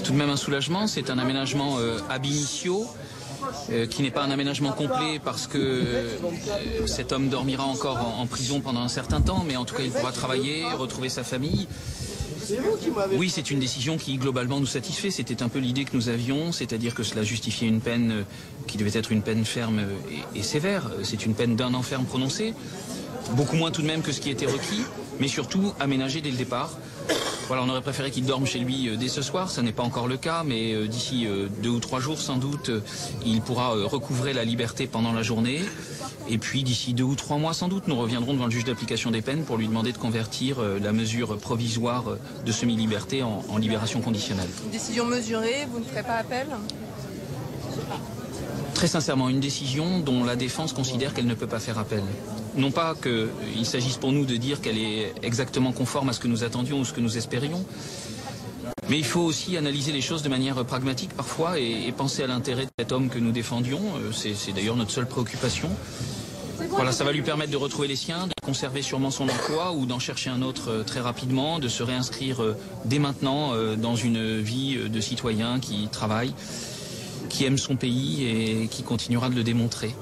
tout de même un soulagement. C'est un aménagement ab initio, qui n'est pas un aménagement complet parce que cet homme dormira encore en prison pendant un certain temps, mais en tout cas il pourra travailler, retrouver sa famille. Oui, c'est une décision qui globalement nous satisfait. C'était un peu l'idée que nous avions, c'est-à-dire que cela justifiait une peine qui devait être une peine ferme et sévère. C'est une peine d'1 an ferme prononcée, beaucoup moins tout de même que ce qui était requis, mais surtout aménagé dès le départ. Voilà, on aurait préféré qu'il dorme chez lui dès ce soir, ça n'est pas encore le cas, mais d'ici 2 ou 3 jours sans doute, il pourra recouvrer la liberté pendant la journée. Et puis d'ici 2 ou 3 mois sans doute, nous reviendrons devant le juge d'application des peines pour lui demander de convertir la mesure provisoire de semi-liberté en libération conditionnelle. Une décision mesurée, vous ne ferez pas appel ? Très sincèrement, une décision dont la défense considère qu'elle ne peut pas faire appel. Non pas qu'il s'agisse pour nous de dire qu'elle est exactement conforme à ce que nous attendions ou ce que nous espérions, mais il faut aussi analyser les choses de manière pragmatique parfois et penser à l'intérêt de cet homme que nous défendions. C'est d'ailleurs notre seule préoccupation. Voilà, ça va lui permettre de retrouver les siens, de conserver sûrement son emploi ou d'en chercher un autre très rapidement, de se réinscrire dès maintenant dans une vie de citoyen qui travaille, qui aime son pays et qui continuera de le démontrer.